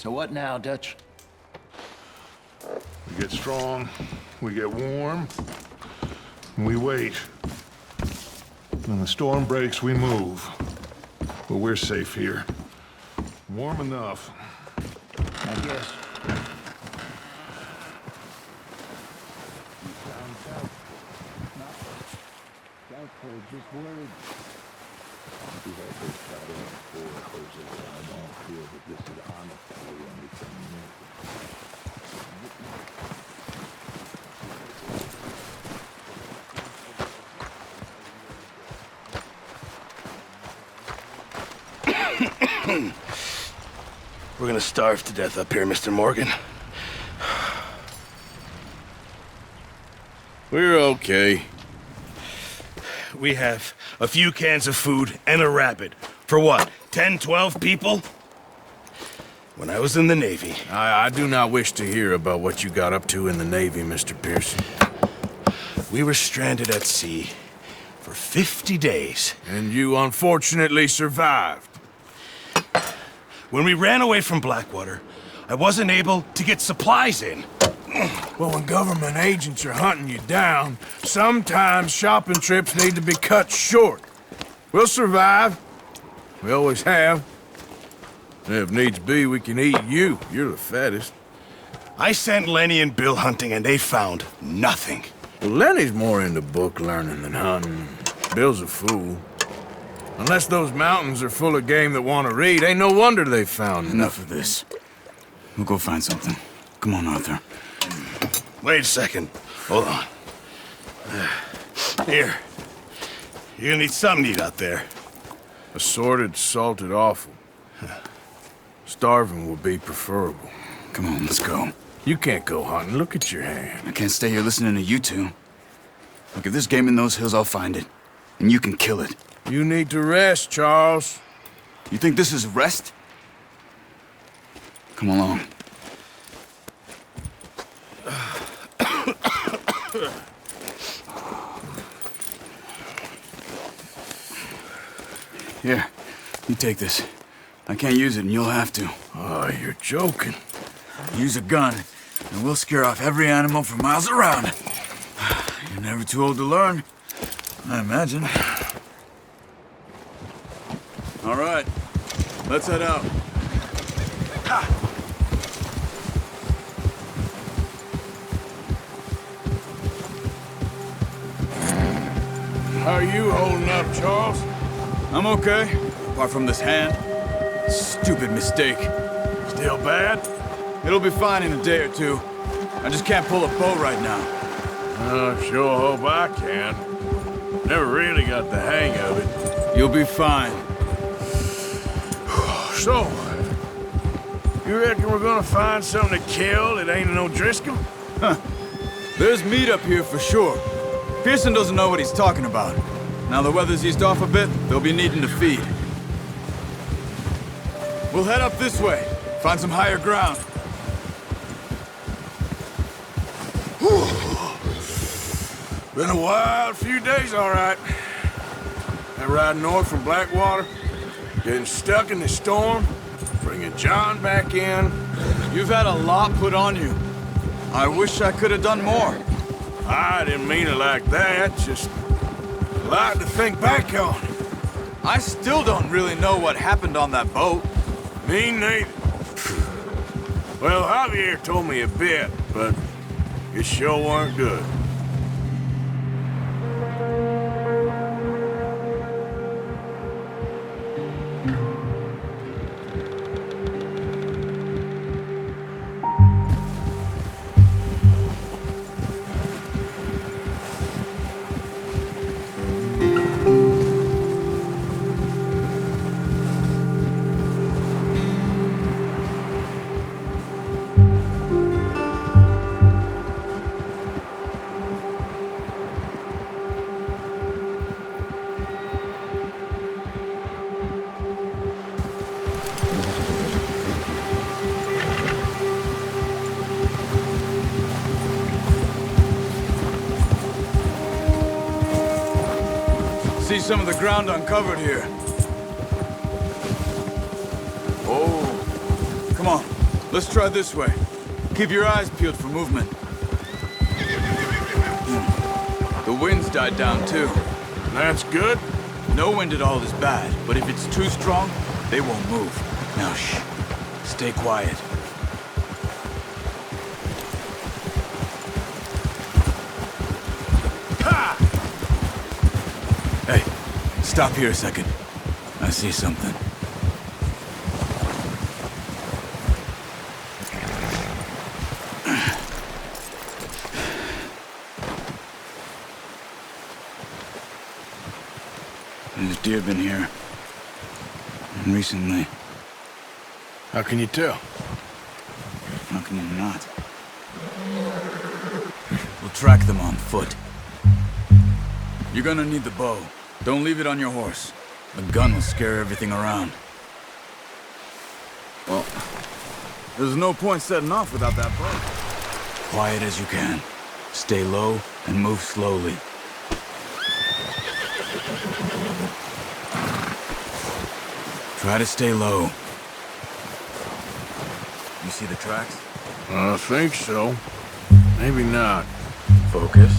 So what now, Dutch? We get strong, we get warm, and we wait. When the storm breaks, we move. But we're safe here. Warm enough. I guess. Just worried. I don't feel that this is honestly anything new. We're gonna starve to death up here, Mr. Morgan. We're okay. We have a few cans of food and a rabbit. For what, 10, 12 people? When I was in the Navy... I do not wish to hear about what you got up to in the Navy, Mr. Pearson. We were stranded at sea for 50 days. And you unfortunately survived. When we ran away from Blackwater, I wasn't able to get supplies in. Well, when government agents are hunting you down, sometimes shopping trips need to be cut short. We'll survive. We always have. And if needs be, we can eat you. You're the fattest. I sent Lenny and Bill hunting, and they found nothing. Well, Lenny's more into book learning than hunting. Bill's a fool. Unless those mountains are full of game that want to read, ain't no wonder they found Enough of this. We'll go find something. Come on, Arthur. Wait a second. Hold on. Here. You're gonna need something to eat out there. Assorted, salted offal. Starving would be preferable. Come on, let's go. You can't go hunting. Look at your hand. I can't stay here listening to you two. Look, if there's game in those hills, I'll find it. And you can kill it. You need to rest, Charles. You think this is rest? Come along. Here, you take this. I can't use it, and you'll have to. Oh, you're joking. Use a gun, and we'll scare off every animal for miles around. You're never too old to learn, I imagine. All right, let's head out. How are you holding up, Charles? I'm okay, apart from this hand. Stupid mistake. Still bad? It'll be fine in a day or two. I just can't pull a bow right now. I sure hope I can. Never really got the hang of it. You'll be fine. So, you reckon we're gonna find something to kill that ain't no Driscoll? Huh. There's meat up here for sure. Pearson doesn't know what he's talking about. Now the weather's eased off a bit, they'll be needing to feed. We'll head up this way, find some higher ground. Been a wild few days, all right. That ride north from Blackwater, getting stuck in the storm, bringing John back in. You've had a lot put on you. I wish I could have done more. I didn't mean it like that, just a lot to think back on. I still don't really know what happened on that boat. Me neither. Well, Javier told me a bit, but it sure weren't good. See some of the ground uncovered here. Oh, come on. Let's try this way. Keep your eyes peeled for movement. The wind's died down too. That's good. No wind at all is bad, but if it's too strong, they won't move. Now shh. Stay quiet. Ha! Hey, stop here a second. I see something. There's deer been here. And recently. How can you tell? How can you not? We'll track them on foot. You're gonna need the bow. Don't leave it on your horse. A gun will scare everything around. Well, there's no point setting off without that bow. Quiet as you can. Stay low and move slowly. Try to stay low. You see the tracks? I think so. Maybe not. Focus.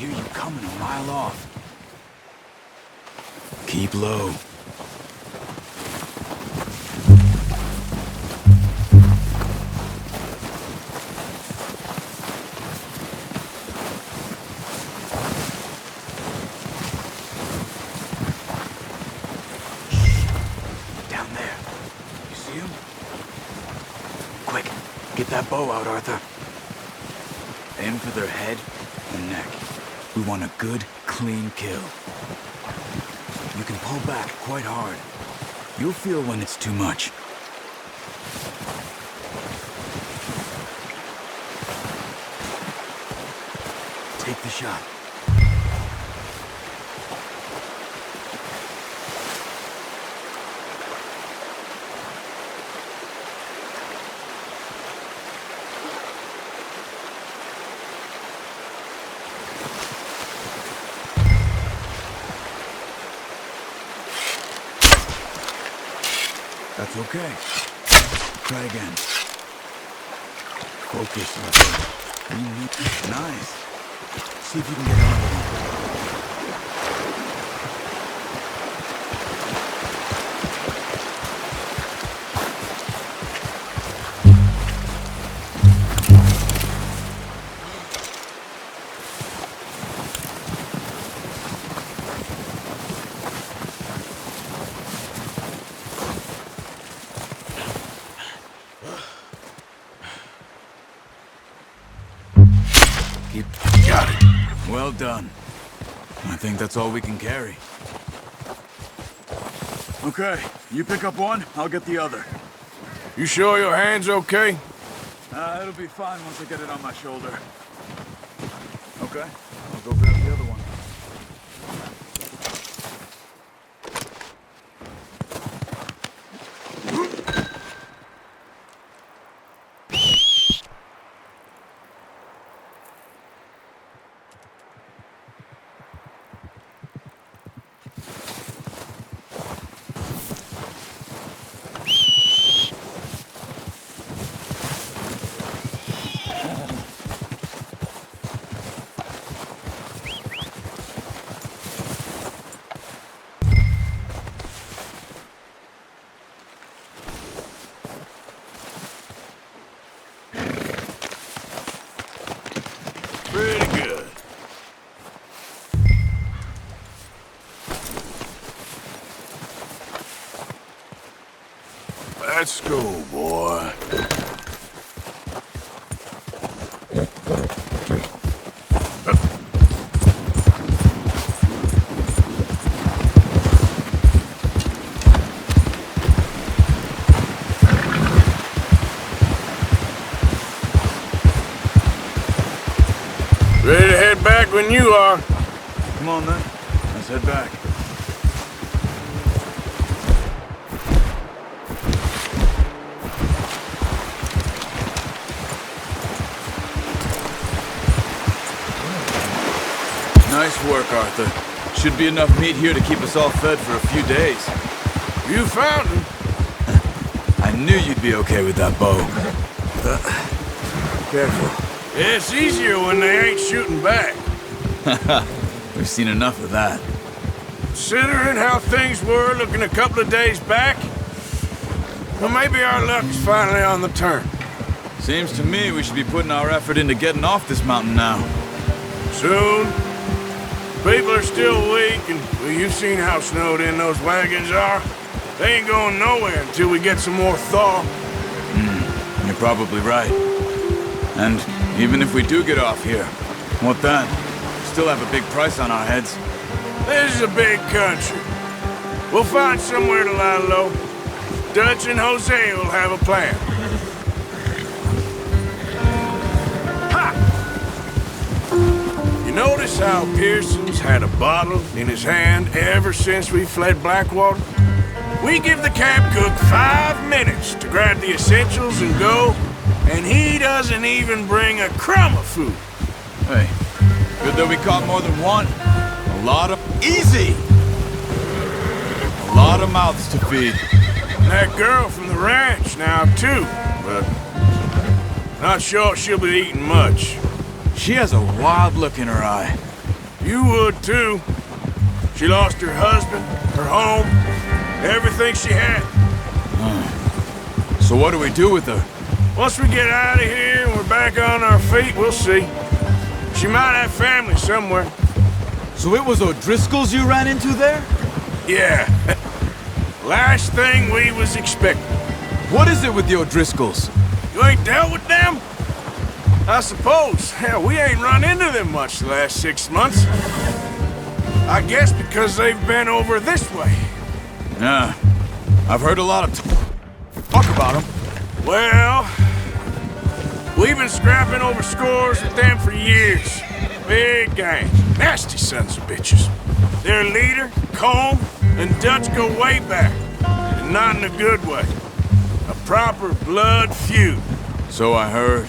Hear you coming a mile off. Keep low. Down there. You see him? Quick, get that bow out, Arthur. Aim for their head and neck. We want a good, clean kill. You can pull back quite hard. You'll feel when it's too much. Take the shot. That's okay. Try again. Focus, Arthur. We need... Nice. See if you can get another one. Got it. Well done. I think that's all we can carry. Okay, you pick up one, I'll get the other. You sure your hand's okay? It'll be fine once I get it on my shoulder. Okay, I'll go grab the other one. Pretty good. Let's go, boy. back when you are. Come on, then. Let's head back. Nice work, Arthur. Should be enough meat here to keep us all fed for a few days. You found him. I knew you'd be okay with that bow. Careful. It's easier when they ain't shooting back. We've seen enough of that. Considering how things were looking a couple of days back, well, maybe our luck's finally on the turn. Seems to me we should be putting our effort into getting off this mountain now. Soon. People are still weak, and well, you've seen how snowed in those wagons are. They ain't going nowhere until we get some more thaw. You're probably right. And even if we do get off here, what then? We still have a big price on our heads. This is a big country. We'll find somewhere to lie low. Dutch and Jose will have a plan. Ha! You notice how Pearson's had a bottle in his hand ever since we fled Blackwater? We give the camp cook 5 minutes to grab the essentials and go, and he doesn't even bring a crumb of food. Hey, good that we caught more than one. A lot of... Easy! A lot of mouths to feed. And that girl from the ranch now, too, but not sure she'll be eating much. She has a wild look in her eye. You would, too. She lost her husband, her home, everything she had. So what do we do with her? Once we get out of here and we're back on our feet, we'll see. She might have family somewhere. So it was O'Driscoll's you ran into there? Yeah. Last thing we was expecting. What is it with the O'Driscolls? You ain't dealt with them? I suppose. Hell, we ain't run into them much the last 6 months. I guess because they've been over this way. Yeah. I've heard a lot of talk about them. Well, we've been scrapping over scores with them for years. Big gang. Nasty sons of bitches. Their leader, Combe, and Dutch go way back. And not in a good way. A proper blood feud. So I heard.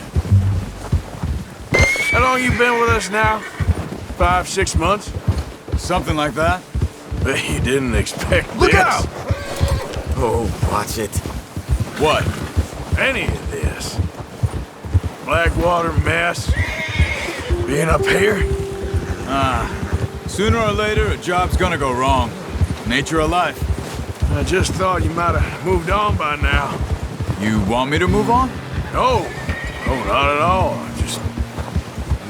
How long you been with us now? 5, 6 months? Something like that? Bet you didn't expect Look this. out! Oh, watch it. What? Any of this. Blackwater mess. Being up here? Sooner or later, a job's gonna go wrong. Nature of life. I just thought you might have moved on by now. You want me to move on? No. No, not at all. I just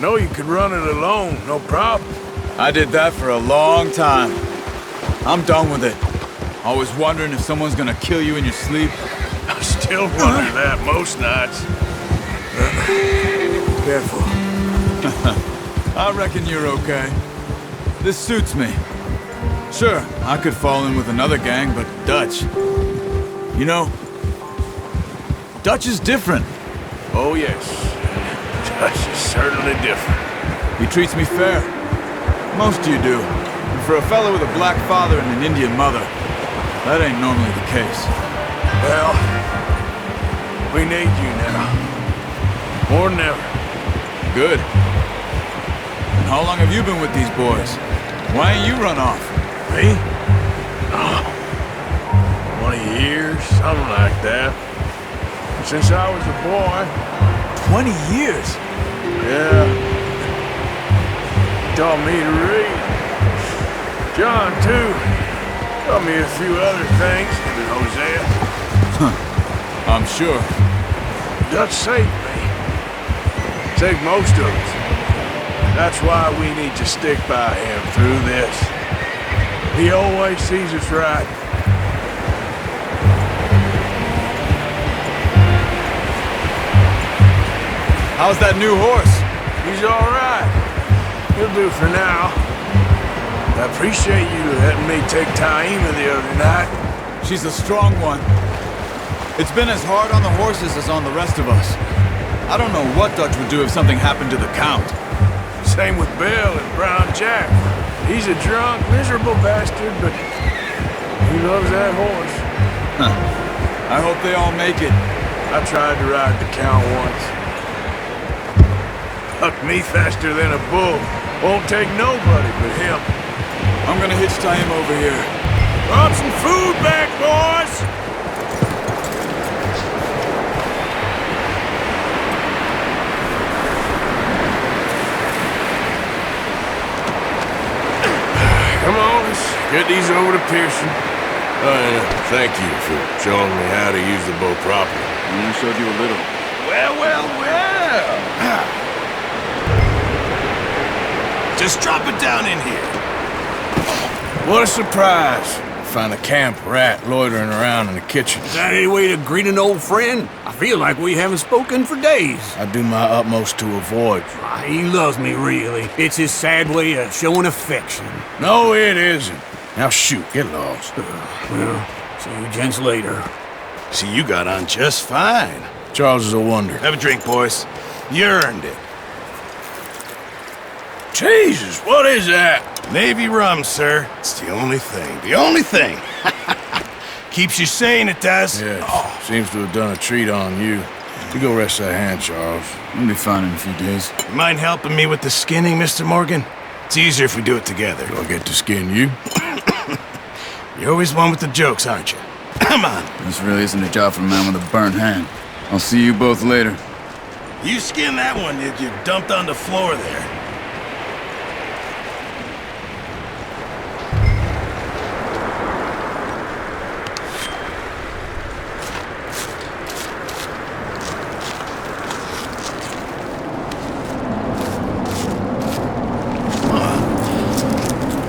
know you could run it alone, no problem. I did that for a long time. I'm done with it. Always wondering if someone's gonna kill you in your sleep. I still wonder that most nights. Careful. I reckon you're okay. This suits me. Sure, I could fall in with another gang, but Dutch... You know, Dutch is different. Oh, yes. Dutch is certainly different. He treats me fair. Most of you do. And for a fellow with a black father and an Indian mother, that ain't normally the case. Well, we need you now. More than ever. Good. And how long have you been with these boys? Why ain't you run off? Me? Oh, 20 years, something like that. Since I was a boy. 20 years? Yeah. Taught me to read. John, too. Taught me a few other things, and Hosea. I'm sure. Dutch saved me. Saved most of us. That's why we need to stick by him through this. He always sees us right. How's that new horse? He's all right. He'll do for now. I appreciate you letting me take Taima the other night. She's a strong one. It's been as hard on the horses as on the rest of us. I don't know what Dutch would do if something happened to the Count. Same with Bill and Brown Jack. He's a drunk, miserable bastard, but he loves that horse. I hope they all make it. I tried to ride the count once. Hucked me faster than a bull. Won't take nobody but him. I'm gonna hitch tie him over here. Brought some food back, boys! Come on, let's get these over to Pearson. And thank you for showing me how to use the bow properly. I showed you a little. Well. Just drop it down in here. What a surprise. Find a camp rat loitering around in the kitchen. Is that any way to greet an old friend? I feel like we haven't spoken for days. I do my utmost to avoid you. He loves me, really. It's his sad way of showing affection. No, it isn't. Now shoot, get lost. Well, see you gents later. See, you got on just fine. Charles is a wonder. Have a drink, boys. You earned it. Jesus, what is that? Navy rum, sir. It's the only thing. The only thing. Keeps you sane, it does. Yes, seems to have done a treat on you. You go rest that hand, Charles. I'll be fine in a few days. You mind helping me with the skinning, Mr. Morgan? It's easier if we do it together. Do I get to skin you? You're always one with the jokes, aren't you? Come on. This really isn't a job for a man with a burnt hand. I'll see you both later. You skinned that one you dumped on the floor there.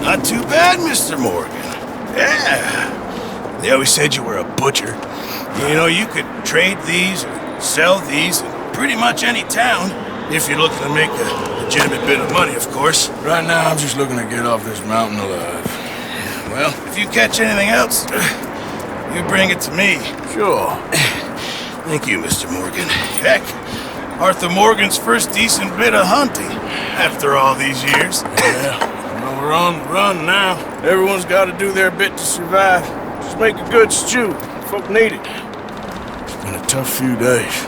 Not too bad, Mr. Morgan. Yeah. They always said you were a butcher. You know, you could trade these or sell these in pretty much any town. If you're looking to make a legitimate bit of money, of course. Right now, I'm just looking to get off this mountain alive. Well, if you catch anything else, you bring it to me. Sure. Thank you, Mr. Morgan. Heck, Arthur Morgan's first decent bit of hunting after all these years. Yeah. Well, we're on the run now. Everyone's got to do their bit to survive. Just make a good stew. Folk need it. It's been a tough few days.